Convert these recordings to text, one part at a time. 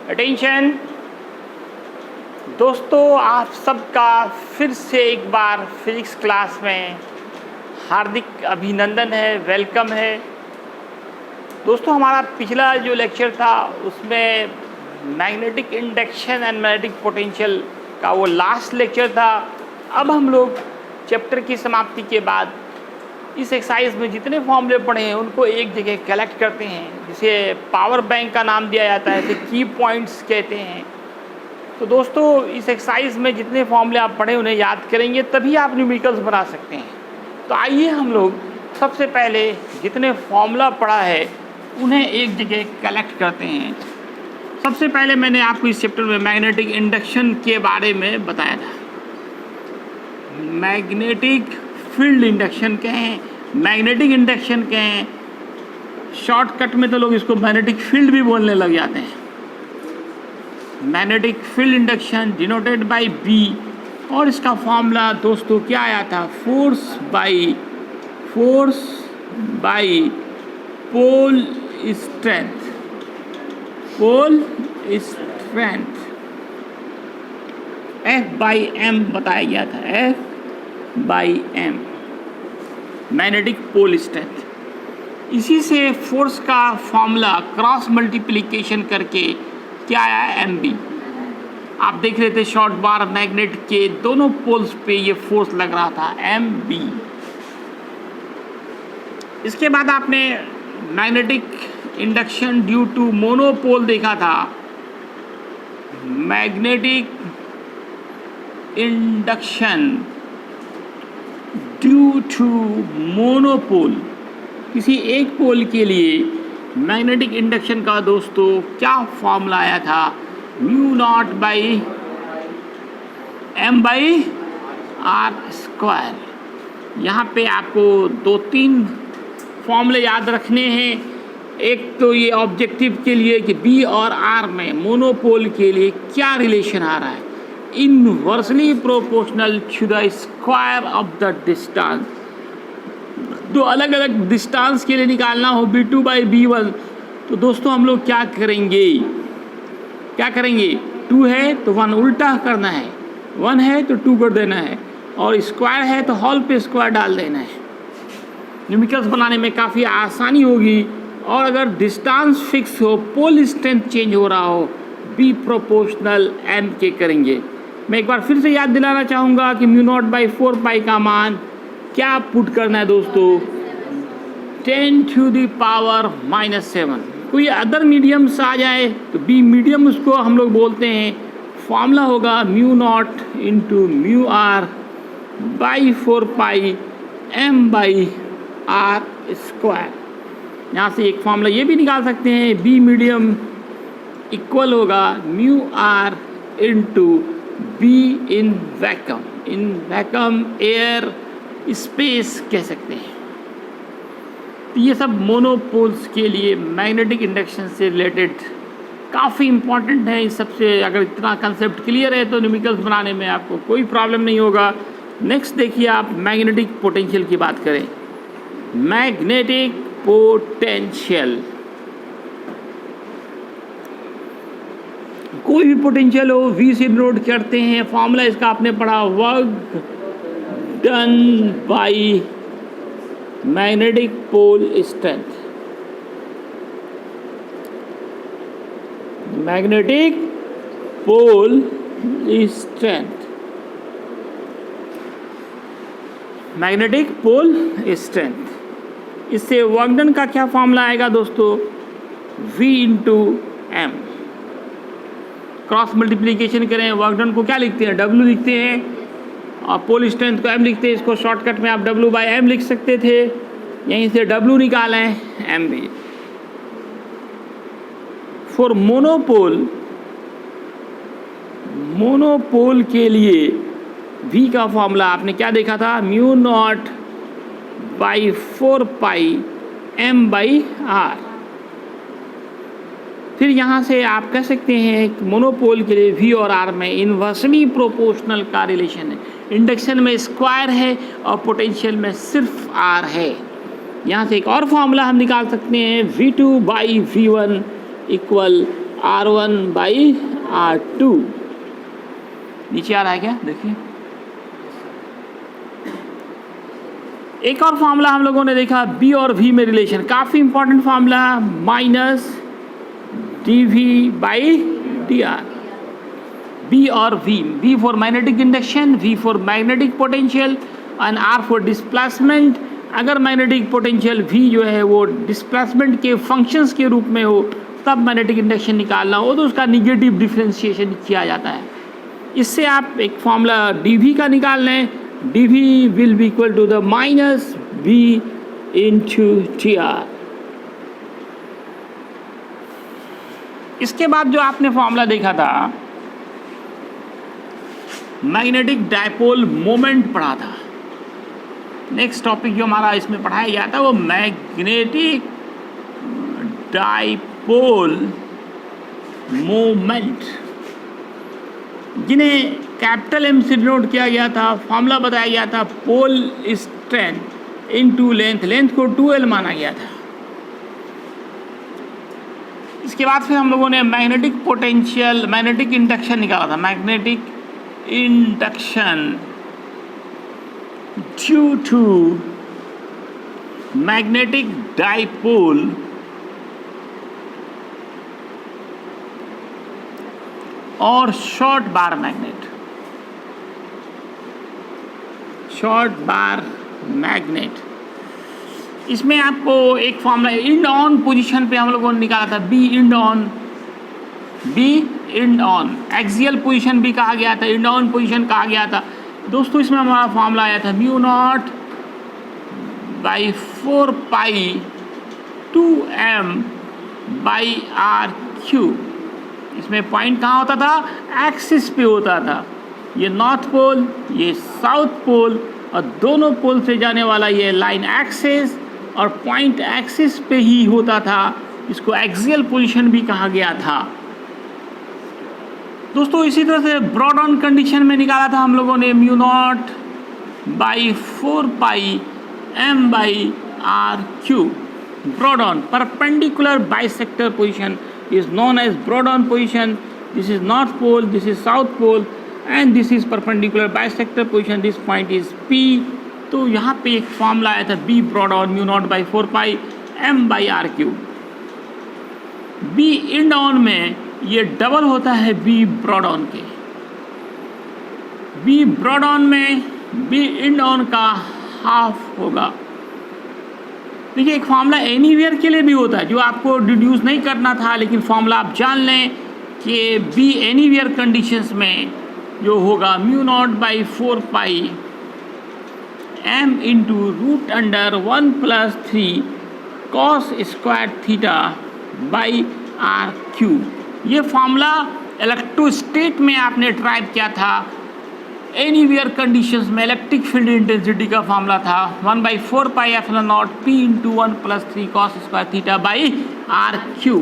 Attention दोस्तों, आप सबका फिर से एक बार फिजिक्स क्लास में हार्दिक अभिनंदन है, वेलकम है। दोस्तों, हमारा पिछला जो लेक्चर था उसमें magnetic induction and magnetic potential का वो लास्ट लेक्चर था। अब हम लोग चैप्टर की समाप्ति के बाद इस एक्सरसाइज में जितने फॉर्मूले पढ़े हैं उनको एक जगह कलेक्ट करते हैं, जिसे पावर बैंक का नाम दिया जाता है, इसे की पॉइंट्स कहते हैं। तो दोस्तों, इस एक्सरसाइज में जितने फॉर्मूले आप पढ़े उन्हें याद करेंगे तभी आप न्यूमेरिकल्स बना सकते हैं। तो आइए हम लोग सबसे पहले जितने फॉर्मूला पढ़ा है उन्हें एक जगह कलेक्ट करते हैं। सबसे पहले मैंने आपको इस चैप्टर में मैग्नेटिक इंडक्शन के बारे में बताया था। मैग्नेटिक फील्ड इंडक्शन कहें, मैग्नेटिक इंडक्शन कहें, शॉर्टकट में तो लोग इसको मैग्नेटिक फील्ड भी बोलने लग जाते हैं। Magnetic field induction denoted by B, और इसका फॉर्मूला दोस्तों क्या आया था? Force by pole strength, pole strength F/m बताया गया था, F/m मैग्नेटिक पोल स्ट्रेंथ। इसी से फोर्स का फॉर्मूला क्रॉस मल्टीप्लिकेशन करके क्या आया? mb। आप देख रहे थे शॉर्ट बार मैग्नेट के दोनों पोल्स पे ये फोर्स लग रहा था, mb। इसके बाद आपने magnetic induction due to monopole देखा था। Magnetic induction due to monopole, किसी एक पोल के लिए मैग्नेटिक इंडक्शन का दोस्तों क्या फॉर्मूला आया था? Mu not by m by r square. यहाँ पे आपको 2-3 फॉर्मूले याद रखने हैं। एक तो ये ऑब्जेक्टिव के लिए कि B और R में मोनोपोल के लिए क्या रिलेशन आ रहा है, inversely proportional to the square of the distance. दो अलग अलग डिस्टेंस के लिए निकालना हो B2 बाई B1, तो दोस्तों हम लोग क्या करेंगे? 2 है तो 1 उल्टा करना है, 1 है तो 2 कर देना है, और स्क्वायर है तो हॉल पे स्क्वायर डाल देना है। न्यूमेरिकल्स बनाने में काफ़ी आसानी होगी। और अगर डिस्टेंस फिक्स हो, पोल स्ट्रेंथ चेंज हो रहा हो, B प्रोपोर्शनल M के करेंगे। मैं एक बार फिर से याद दिलाना चाहूँगा कि म्यू नॉट बाई 4 पाई का मान क्या पुट करना है दोस्तों? 10⁻⁻⁷। कोई अदर मीडियम्स आ जाए तो B मीडियम उसको हम लोग बोलते हैं। फॉर्मूला होगा mu not into mu r by 4 pi M by r square. यहाँ से एक फॉर्मूला ये भी निकाल सकते हैं, B मीडियम इक्वल होगा mu r into B in vacuum air space कह सकते हैं। तो ये सब मोनोपोल्स के लिए मैग्नेटिक इंडक्शन से रिलेटेड काफ़ी इम्पॉर्टेंट है। इस सबसे अगर इतना कंसेप्ट क्लियर है तो न्यूमेरिकल्स बनाने में आपको कोई प्रॉब्लम नहीं होगा। नेक्स्ट देखिए, आप मैग्नेटिक पोटेंशियल की बात करें। मैग्नेटिक पोटेंशियल, कोई भी पोटेंशियल हो V से डिनोट करते हैं। फॉर्मूला इसका आपने पढ़ा, work done by magnetic pole strength. Magnetic pole strength, magnetic pole strength. इससे वर्क डन का क्या फॉर्मूला आएगा दोस्तों? V into M। Cross multiplication करें, वर्क डन को क्या लिखते हैं? W लिखते हैं, और पोल स्ट्रेंथ को M लिखते हैं। इसको शॉर्टकट में आप W बाई M लिख सकते थे, यहीं से W निकालें, M भी। फॉर मोनोपोल के लिए V का फॉर्मूला आपने क्या देखा था? Mu not by 4 pi M by R। फिर यहाँ से आप कह सकते हैं कि मोनोपोल के लिए V और R में इन्वर्सली प्रोपोर्शनल का रिलेशन है। इंडक्शन में स्क्वायर है और पोटेंशियल में सिर्फ R है। यहाँ से एक और फॉर्मूला हम निकाल सकते हैं, V2 by V1 equal R1/R2। नीचे आ रहा है क्या, देखिए। एक और फॉर्मूला हम लोगों ने देखा बी और वी में रिलेशन, काफ़ी important formula, minus dV/dr। B और V for magnetic induction, V for magnetic potential and R for displacement. अगर मैग्नेटिक पोटेंशियल वी जो है वो डिस्प्लेसमेंट के फंक्शंस के रूप में हो तब मैग्नेटिक इंडक्शन निकालना हो तो उसका निगेटिव डिफ्रेंशिएशन किया जाता है। इससे आप एक फॉर्मूला dV का निकाल लें, dV will be equal to the minus V into TR। इसके बाद जो आपने फॉर्मूला देखा था मैग्नेटिक डायपोल मोमेंट पढ़ा था। नेक्स्ट टॉपिक जो हमारा इसमें पढ़ाया गया था वो मैग्नेटिक डायपोल मोमेंट, जिन्हें कैपिटल M से डिनोट किया गया था। फॉर्मूला बताया गया था pole strength into length, length को 2L माना गया था। इसके बाद फिर हम लोगों ने मैग्नेटिक पोटेंशियल, मैग्नेटिक इंडक्शन निकाला था। Magnetic induction due to magnetic dipole और short bar magnet, short bar magnet. इसमें आपको एक फॉर्मूला इंड ऑन पोजीशन पे हम लोगों ने निकाला था, B end on, B end on. Axial position भी कहा गया था, इंड ऑन पोजीशन कहा गया था। दोस्तों इसमें हमारा फॉर्मूला आया था μ0/4π2m/r³। इसमें पॉइंट कहाँ होता था, एक्सिस पे होता था। ये नॉर्थ पोल, ये साउथ पोल, और दोनों पोल से जाने वाला ये लाइन एक्सिस और पॉइंट एक्सिस पे ही होता था। इसको एक्सियल पोजीशन भी कहा गया था। दोस्तों इसी तरह से ब्रॉड ऑन कंडीशन में निकाला था हम लोगों ने μ0/4πm/r³। Broad on perpendicular bisector position is known as broad on position. This is north pole, this is south pole, and this is perpendicular bisector position. This point is P। तो यहाँ पे एक फॉर्मूला आया था B broad on μ0/4πm/r³। B end on में ये double होता है B ब्रॉड ऑन के। B ब्रॉड ऑन में B इंड ऑन का हाफ होगा। देखिए एक फॉर्मूला एनीवेयर के लिए भी होता है जो आपको डिड्यूस नहीं करना था, लेकिन फॉर्मूला आप जान लें कि बी एनीवेयर कंडीशंस में जो होगा μ0/4πm into √1+3 cos square θ/r³। ये फॉर्मूला इलेक्ट्रोस्टेट में आपने ट्राई किया था। एनीवेयर कंडीशंस में इलेक्ट्रिक फील्ड इंटेंसिटी का फॉर्मूला था 1/4πε0 p into 1+3 cos square θ/r³।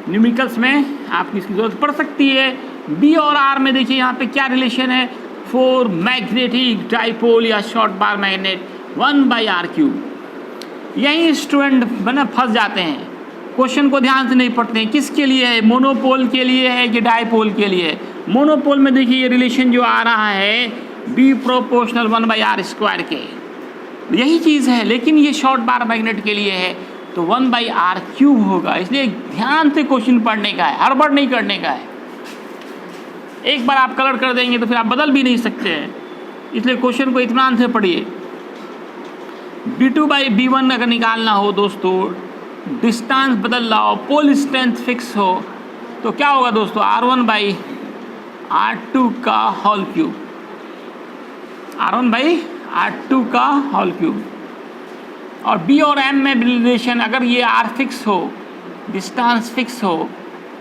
Numericals में आपकी इसकी जरूरत पड़ सकती है। बी और आर में देखिए यहाँ पे क्या रिलेशन है, फॉर मैग्नेटिक डाइपोल या शॉर्ट बार मैग्नेट 1/r³। यही स्टूडेंट बना फंस जाते हैं, क्वेश्चन को ध्यान से नहीं पढ़ते हैं। किसके लिए है, मोनोपोल के लिए है कि डाइपोल के लिए? मोनोपोल में देखिए ये रिलेशन जो आ रहा है बी प्रोपोर्शनल 1/r² के, यही चीज़ है। लेकिन ये शॉर्ट बार मैग्नेट के लिए है तो 1/r³ होगा। इसलिए ध्यान से क्वेश्चन पढ़ने का है, हड़बड़ नहीं करने का है। एक बार आप कलर कर देंगे तो फिर आप बदल भी नहीं सकते हैं। इसलिए क्वेश्चन को इत्मीनान से पढ़िए। B2/B1 अगर निकालना हो दोस्तों, डिस्टेंस बदल रहा हो, पोल स्ट्रेंथ फिक्स हो, तो क्या होगा दोस्तों, R1/R2 का होल क्यूब, R1/R2 का होल क्यूब। और B और M में रिलेशन, अगर ये R फिक्स हो, डिस्टेंस फिक्स हो,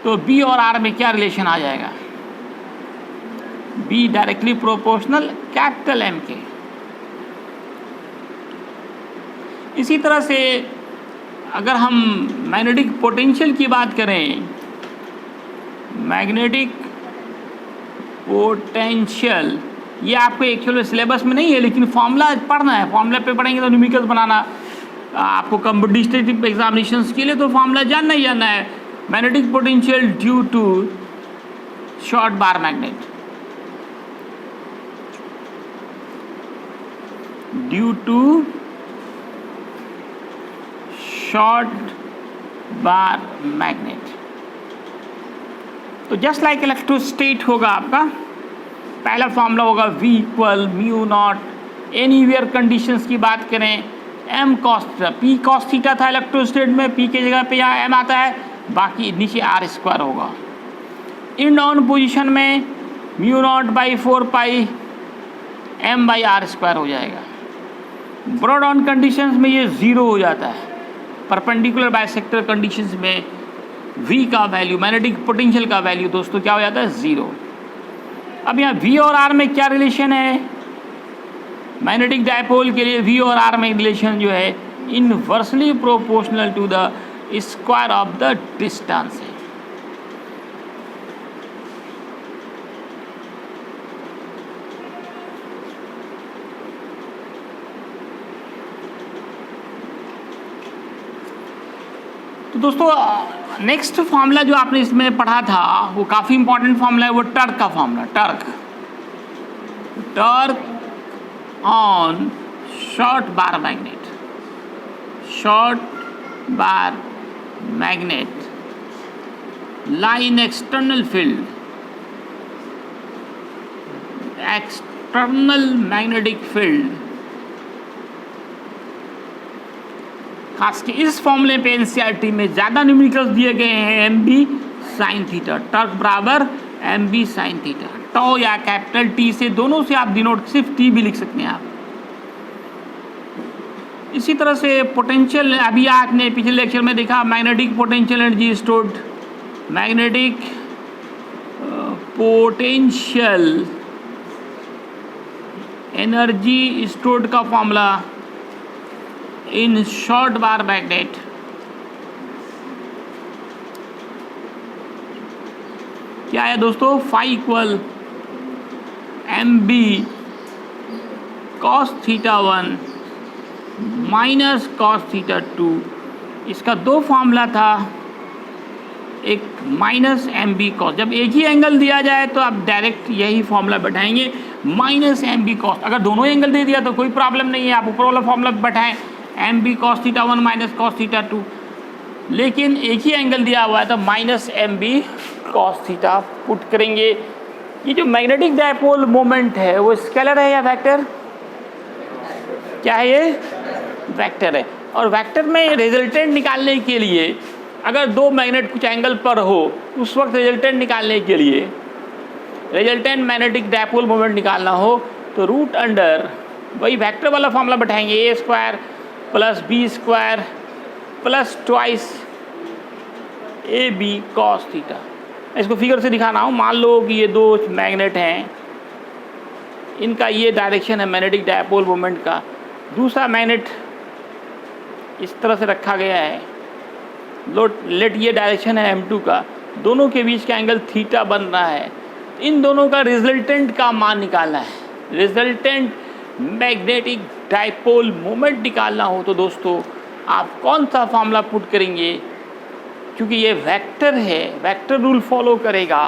तो B और R में क्या रिलेशन आ जाएगा, B directly proportional capital M के। इसी तरह से अगर हम मैग्नेटिक पोटेंशियल की बात करें, मैग्नेटिक पोटेंशियल, ये आपको एक्चुअली सिलेबस में नहीं है, लेकिन फॉर्मूला पढ़ना है। फॉर्मूला पे पढ़ेंगे तो न्यूमेरिकल्स बनाना आपको कॉम्पिटिटिव एग्जामिनेशंस के लिए तो फॉर्मूला जानना ही जानना है। Magnetic potential due to short bar magnet, due to short bar magnet. तो जस्ट लाइक इलेक्ट्रोस्टेट होगा आपका, पहला फॉर्मूला होगा V equal mu not anywhere conditions की बात करें m cos theta, P cos theta था इलेक्ट्रोस्टेट में, P के जगह पे यहाँ m आता है, बाकी नीचे r स्क्वायर होगा। इन डाउन पोजीशन में mu not by 4 pi m by r square हो जाएगा। ब्रॉड ऑन कंडीशंस में ये ज़ीरो हो जाता है, परपेंडिकुलर बाइसेक्टर कंडीशंस में V का वैल्यू, मैग्नेटिक पोटेंशियल का वैल्यू दोस्तों क्या हो जाता है, ज़ीरो। अब यहाँ V और R में क्या रिलेशन है, मैग्नेटिक डायपोल के लिए V और R में रिलेशन जो है inversely proportional to the square of the distance है। तो दोस्तों नेक्स्ट फॉर्मूला जो आपने इसमें पढ़ा था वो काफ़ी इंपॉर्टेंट फॉर्मूला है, वो टर्क का formula, torque on short bar magnet, short bar magnet line external field, external magnetic field. खास के इस फॉर्मूले पे एनसीईआरटी में ज़्यादा न्यूमेरिकल्स दिए गए हैं, M B sine theta, torque बराबर M B sine theta, tau या कैपिटल टी से, दोनों से आप डिनोट, सिर्फ टी भी लिख सकते हैं आप। इसी तरह से पोटेंशियल, अभी आपने पिछले लेक्चर में देखा magnetic potential energy stored, magnetic potential energy stored का formula in short bar magnet क्या है दोस्तों, phi equal M B cos theta 1 minus cos theta 2। इसका दो फॉर्मूला था, एक माइनस एम बी कॉस, जब एक ही एंगल दिया जाए तो आप डायरेक्ट यही फॉर्मूला बैठाएंगे, माइनस एम बी कॉस। अगर दोनों एंगल दे दिया तो कोई प्रॉब्लम नहीं है, आप ऊपर वाला फॉर्मूला बैठाएं, M B cos theta 1 minus cos theta 2। लेकिन एक ही एंगल दिया हुआ है तो minus M B cos theta put करेंगे। ये जो मैग्नेटिक डायपोल मोमेंट है वो स्केलर है या वेक्टर, क्या है ये, वेक्टर है। और वेक्टर में रिजल्टेंट निकालने के लिए अगर दो मैग्नेट कुछ एंगल पर हो उस वक्त रिजल्टेंट निकालने के लिए, रिजल्टेंट मैग्नेटिक डायपोल मोमेंट निकालना हो तो रूट अंडर वही वेक्टर वाला फॉर्मूला बैठाएंगे, A square plus B square plus twice A B cos theta. इसको फिगर से दिखाना हूँ, मान लो कि ये दो मैग्नेट हैं, इनका ये डायरेक्शन है मैग्नेटिक डायपोल मोमेंट का, दूसरा मैग्नेट इस तरह से रखा गया है, लेट ये डायरेक्शन है m2 का, दोनों के बीच का एंगल थीटा बन रहा है। इन दोनों का रिजल्टेंट का मान निकालना है, रिजल्टेंट मैग्नेटिक डायपोल मोमेंट निकालना हो तो दोस्तों आप कौन सा फॉर्मूला पुट करेंगे, क्योंकि ये वेक्टर है, वेक्टर रूल फॉलो करेगा।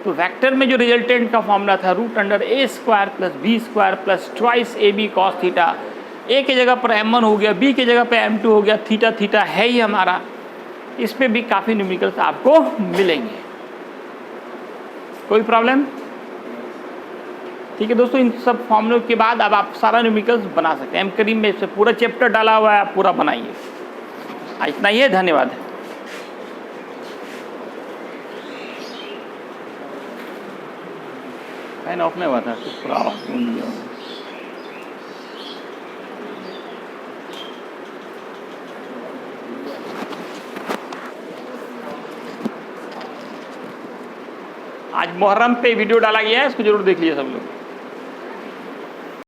तो वेक्टर में जो रिजल्टेंट का फॉर्मूला था root under A square plus B square plus twice A B cos theta, A के जगह पर m1 हो गया, बी के जगह पर m2 हो गया, थीटा थीटा है ही हमारा। इस पे भी काफ़ी न्यूमेरिकल्स आपको मिलेंगे, कोई प्रॉब्लम, ठीक है दोस्तों। इन सब फॉर्मूलों के बाद अब आप सारा न्यूमेरिकल्स बना सकते हैं, एम करीम में से पूरा चैप्टर डाला हुआ है, आप पूरा बनाइए। इतना ही है, धन्यवाद। फैन ऑफ नहीं हुआ था, पूरा आवाज आज मुहर्रम पे वीडियो डाला गया है, इसको जरूर देख लीजिए सब लोग।